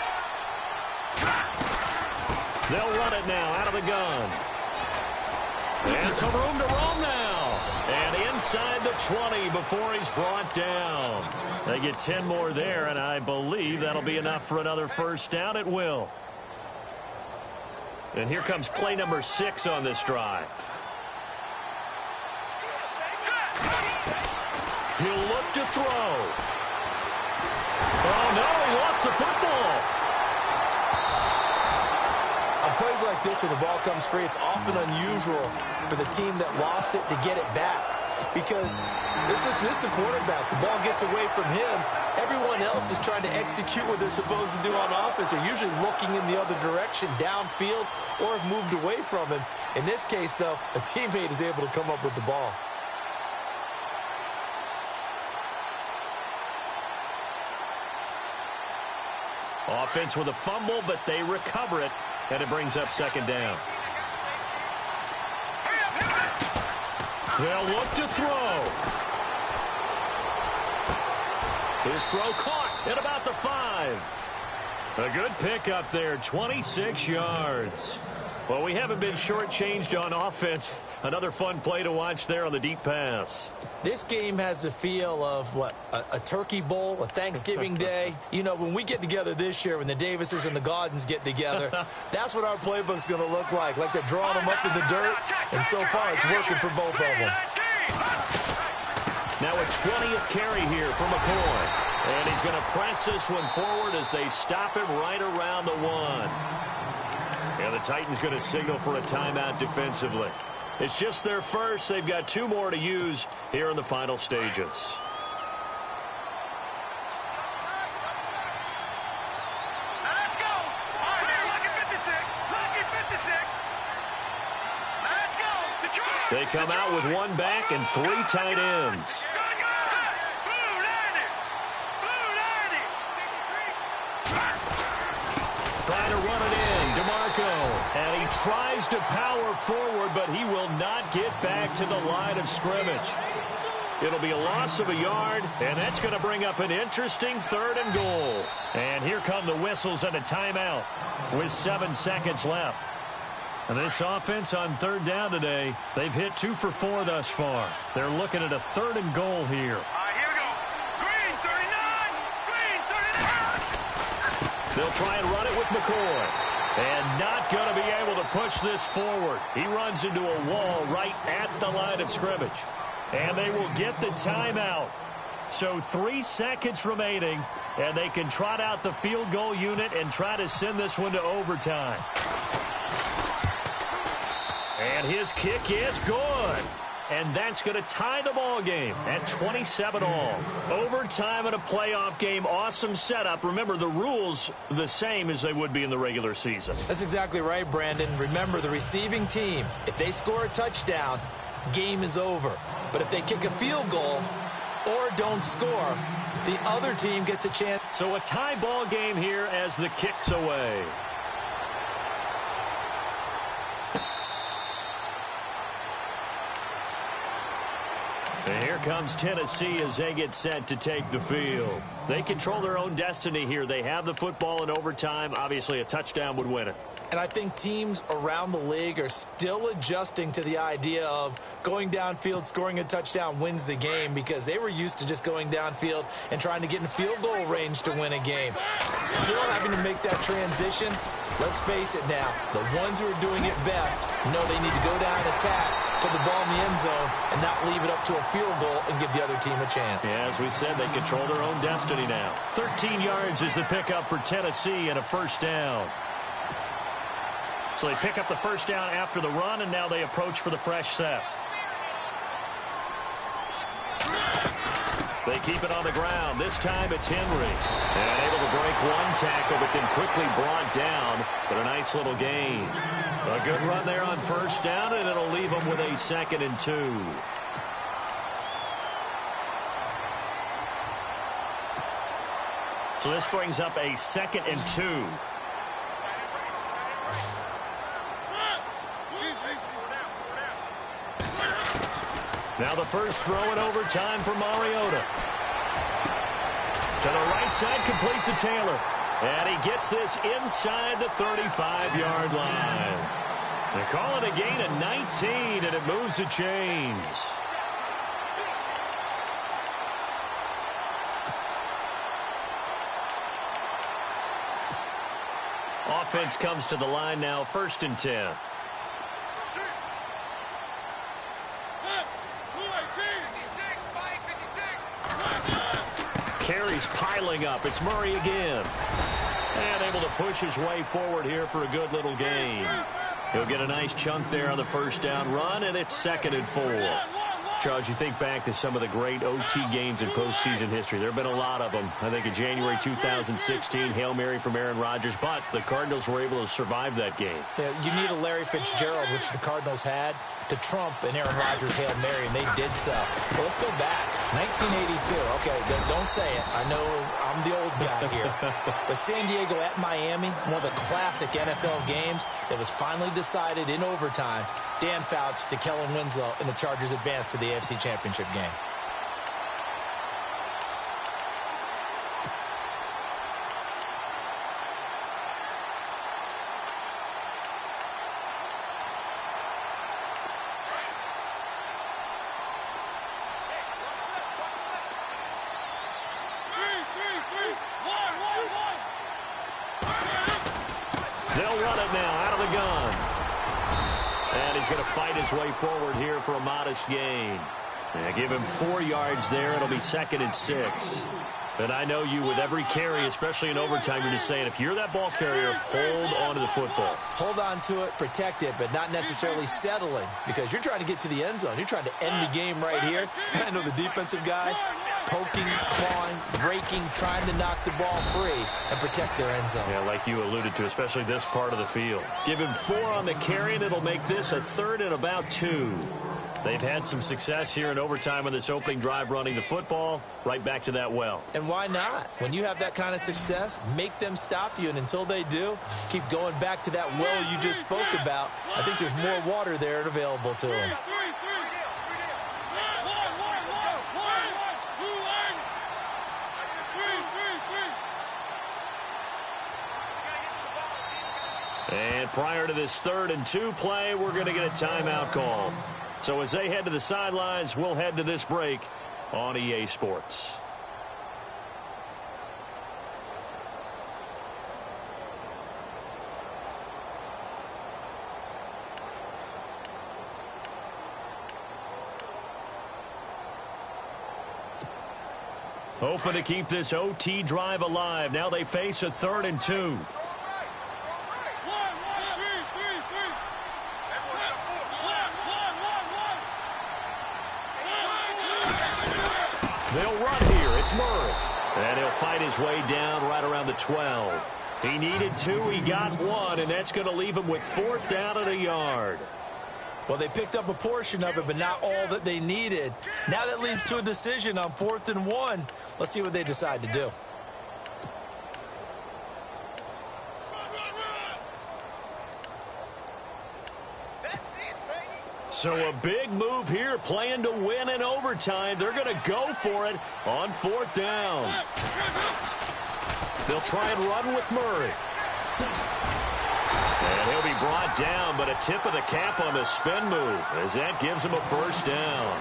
They'll run it now out of the gun. And some room to roam now. And inside the 20 before he's brought down. They get 10 more there, and I believe that'll be enough for another first down. It will. And here comes play number 6 on this drive. He'll look to throw. Oh, no, he lost the football. On plays like this, when the ball comes free, it's often unusual for the team that lost it to get it back. Because this is the quarterback. The ball gets away from him. Everyone else is trying to execute what they're supposed to do on offense. They're usually looking in the other direction, downfield, or have moved away from him. In this case, though, a teammate is able to come up with the ball. Offense with a fumble, but they recover it, and it brings up second down. They'll look to throw. His throw caught at about the 5. A good pickup there, 26 yards. Well, we haven't been shortchanged on offense. Another fun play to watch there on the deep pass. This game has the feel of, what, a turkey bowl, a Thanksgiving day. You know, when we get together this year, when the Davises and the Gaudens get together, that's what our playbook's going to look like they're drawing them up in the dirt, and so far it's working for both of them. Now a 20th carry here for McCoy. And he's going to press this one forward as they stop him right around the 1. And the Titans going to signal for a timeout defensively. It's just their first. They've got 2 more to use here in the final stages. Now let's go. All right, now, look at 56. Look at 56. Now let's go. Detroit. They come out with 1 back and 3 tight ends. Good, good. Set. Blue 90. Blue 90. Trying to run it in, DeMarco. And he tries to power forward, but he will not get back to the line of scrimmage. It'll be a loss of a yard, and that's going to bring up an interesting 3rd and goal. And here come the whistles and a timeout with 7 seconds left. And this offense on 3rd down today, they've hit 2 for 4 thus far. They're looking at a 3rd and goal here. All right, here we go. Green 39. Green 39. They'll try and run it with McCoy. And not going to be able to push this forward. He runs into a wall right at the line of scrimmage. And they will get the timeout. So 3 seconds remaining, and they can trot out the field goal unit and try to send this one to overtime. And his kick is good. And that's going to tie the ball game at 27 all. Overtime in a playoff game, awesome setup. Remember, the rules the same as they would be in the regular season. That's exactly right, Brandon. Remember, the receiving team, if they score a touchdown, game is over. But if they kick a field goal or don't score, the other team gets a chance. So a tie ball game here as the kick's away. And here comes Tennessee as they get set to take the field. They control their own destiny here. They have the football in overtime. Obviously, a touchdown would win it. And I think teams around the league are still adjusting to the idea of going downfield, scoring a touchdown wins the game, because they were used to just going downfield and trying to get in field goal range to win a game. Still having to make that transition. Let's face it now, the ones who are doing it best know they need to go down and attack, put the ball in the end zone and not leave it up to a field goal and give the other team a chance. Yeah, as we said, they control their own destiny now. 13 yards is the pickup for Tennessee and a first down. So they pick up the first down after the run, and now they approach for the fresh set. They keep it on the ground. This time it's Henry. And able to break one tackle, but then quickly brought down. But a nice little gain. A good run there on first down, and it'll leave them with a 2nd and 2. So this brings up a 2nd and 2. Now the first throw in overtime for Mariota. To the right side, complete to Taylor. And he gets this inside the 35-yard line. They call it a gain of 19, and it moves the chains. Offense comes to the line now, 1st and 10. Carries piling up. It's Murray again. And able to push his way forward here for a good little gain. He'll get a nice chunk there on the first down run, and it's 2nd and 4. Charles, you think back to some of the great OT games in postseason history. There have been a lot of them. I think in January 2016, Hail Mary from Aaron Rodgers, but the Cardinals were able to survive that game. Yeah, you need a Larry Fitzgerald, which the Cardinals had, to trump an Aaron Rodgers Hail Mary, and they did so. But let's go back. 1982. Okay, don't say it. I know I'm the old guy here. But San Diego at Miami, one of the classic NFL games that was finally decided in overtime. Dan Fouts to Kellen Winslow, and the Chargers advanced to the AFC Championship game. They'll run it now out of the gun. And he's going to fight his way forward here for a modest gain. Give him 4 yards there. It'll be 2nd and 6. And I know you, with every carry, especially in overtime, you're just saying, if you're that ball carrier, hold on to the football. Hold on to it, protect it, but not necessarily settling, because you're trying to get to the end zone. You're trying to end the game right here. I know the defensive guys poking, clawing, breaking, trying to knock the ball free and protect their end zone. Yeah, like you alluded to, especially this part of the field. Give him 4 on the carry, and it'll make this a 3rd and about 2. They've had some success here in overtime on this opening drive running the football. Right back to that well. And why not? When you have that kind of success, make them stop you, and until they do, keep going back to that well you just spoke about. I think there's more water there available to them. And prior to this 3rd and 2 play, we're going to get a timeout call. So as they head to the sidelines, we'll head to this break on EA Sports. Hoping to keep this OT drive alive. Now they face a 3rd and 2. They'll run here. It's Murray. And he'll fight his way down right around the 12. He needed 2. He got 1, and that's going to leave him with 4th down and a yard. Well, they picked up a portion of it, but not all that they needed. Now that leads to a decision on 4th and 1. Let's see what they decide to do. So a big move here, playing to win in overtime. They're going to go for it on 4th down. They'll try and run with Murray. And he'll be brought down, but a tip of the cap on the spin move, as that gives him a first down.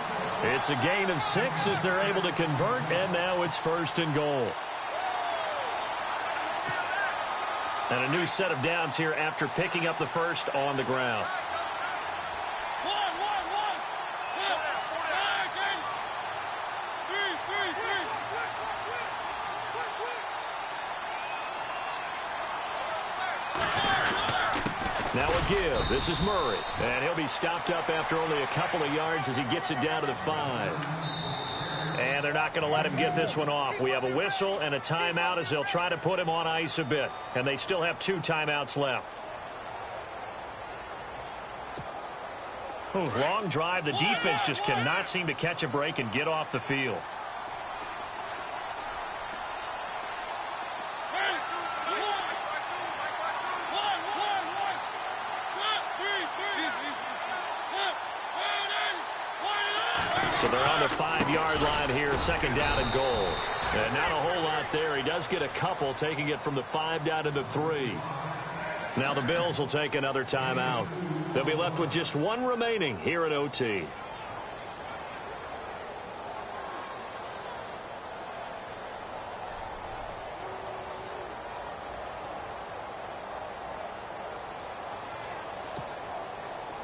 It's a gain of 6 as they're able to convert, and now it's 1st and goal. And a new set of downs here after picking up the first on the ground. Now a give. This is Murray. And he'll be stopped up after only a couple of yards as he gets it down to the 5. And they're not going to let him get this one off. We have a whistle and a timeout as they'll try to put him on ice a bit. And they still have 2 timeouts left. Long drive. The defense just cannot seem to catch a break and get off the field. So they're on the 5-yard line here, 2nd down and goal. And not a whole lot there. He does get a couple, taking it from the 5 down to the 3. Now the Bills will take another timeout. They'll be left with just 1 remaining here at OT.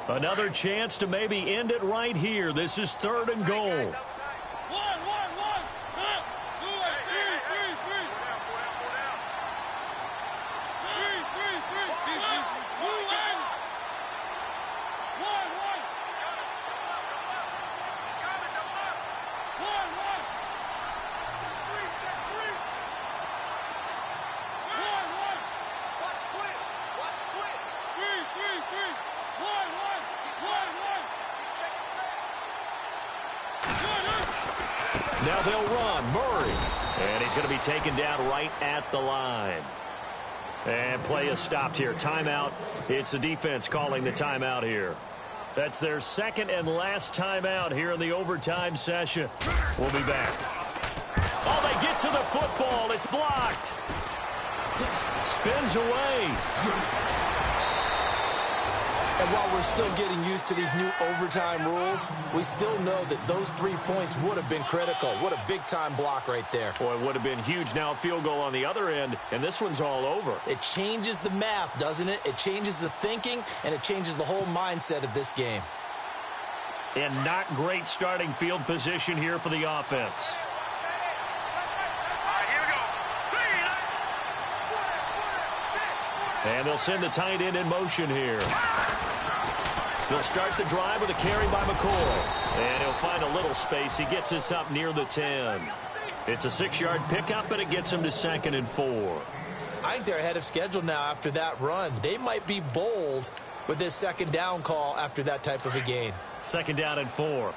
Another chance to maybe end it right here. This is 3rd and goal. Now they'll run. Murray. And he's going to be taken down right at the line. And play is stopped here. Timeout. It's the defense calling the timeout here. That's their 2nd and last timeout here in the overtime session. We'll be back. Oh, they get to the football. It's blocked. Spins away. And while we're still getting used to these new overtime rules, we still know that those 3 points would have been critical. What a big-time block right there. Boy, it would have been huge. Now a field goal on the other end, and this one's all over. It changes the math, doesn't it? It changes the thinking, and it changes the whole mindset of this game. And not great starting field position here for the offense. And they'll send the tight end in motion here. They'll start the drive with a carry by McCoy. And he'll find a little space. He gets this up near the 10. It's a 6-yard pickup, and it gets him to 2nd and 4. I think they're ahead of schedule now after that run. They might be bold with this 2nd down call after that type of a gain. 2nd down and 4.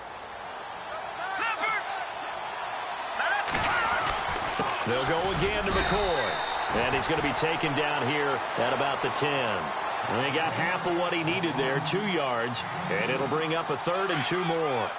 They'll go again to McCoy. And he's going to be taken down here at about the 10. And he got half of what he needed there, 2 yards. And it'll bring up a 3rd and 2 more.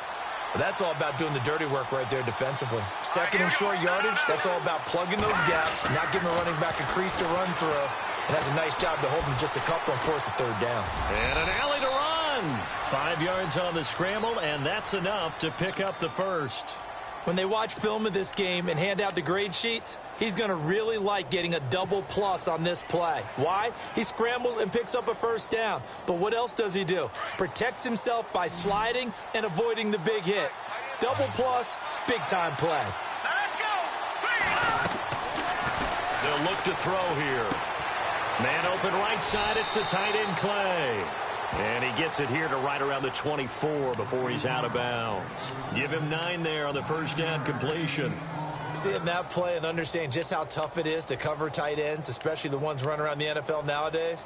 That's all about doing the dirty work right there defensively. 2nd and short yardage, that's all about plugging those gaps, not giving the running back a crease to run through. And has a nice job to hold him just a couple and force a 3rd down. And an alley to run. 5 yards on the scramble, and that's enough to pick up the 1st. When they watch film of this game and hand out the grade sheets, he's going to really like getting a double plus on this play. Why? He scrambles and picks up a 1st down. But what else does he do? Protects himself by sliding and avoiding the big hit. Double plus, big-time play. Let's go. They'll look to throw here. Man open right side. It's the tight end, Clay. And he gets it here to right around the 24 before he's out of bounds. Give him 9 there on the 1st down completion. Seeing that play and understand just how tough it is to cover tight ends, especially the ones running around the NFL nowadays,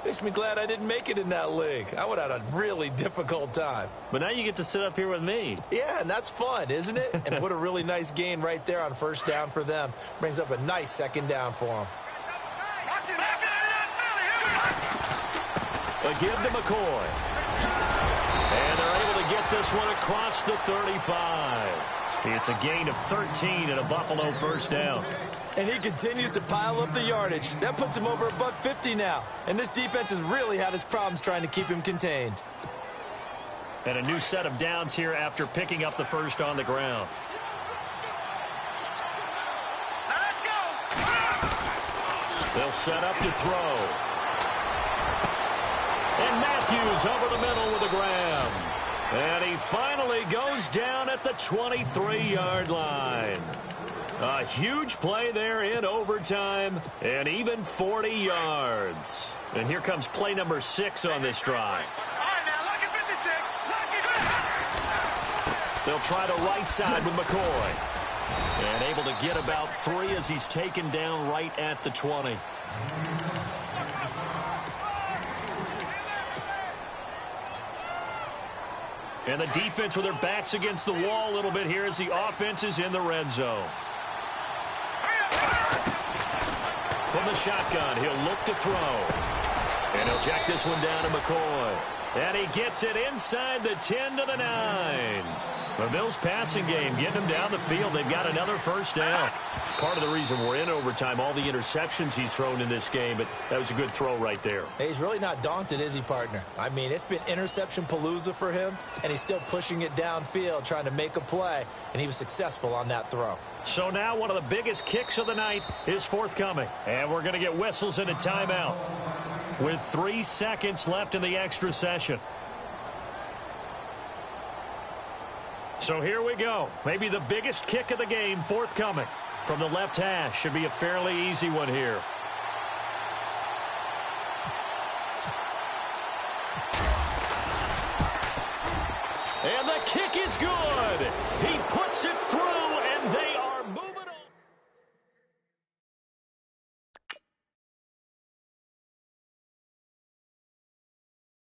makes me glad I didn't make it in that league. I would have had a really difficult time. But now you get to sit up here with me. Yeah, and that's fun, isn't it? And put a really nice gain right there on 1st down for them. Brings up a nice 2nd down for them. A give to McCoy. And they're able to get this one across the 35. It's a gain of 13 and a Buffalo 1st down. And he continues to pile up the yardage. That puts him over $150 now. And this defense has really had its problems trying to keep him contained. And a new set of downs here after picking up the 1st on the ground. Let's go. They'll set up to throw. And Matthews over the middle with a grab. And he finally goes down at the 23-yard line. A huge play there in overtime, and even 40 yards. And here comes play number 6 on this drive. All right, now, lucky 56. Lucky 56. They'll try the right side with McCoy. And able to get about 3 as he's taken down right at the 20. And the defense with their backs against the wall a little bit here as the offense is in the red zone. From the shotgun, he'll look to throw. And he'll check this one down to McCoy. And he gets it inside the 10 to the 9. The Bills passing game getting them down the field. They've got another first down. Part of the reason we're in overtime, all the interceptions he's thrown in this game, but that was a good throw right there. Hey, he's really not daunted, is he, partner? I mean, it's been interception palooza for him, and he's still pushing it downfield, trying to make a play, and he was successful on that throw. So now one of the biggest kicks of the night is forthcoming. And we're going to get whistles and a timeout with 3 seconds left in the extra session. So here we go. Maybe the biggest kick of the game forthcoming from the left hash. Should be a fairly easy one here. And the kick is good. He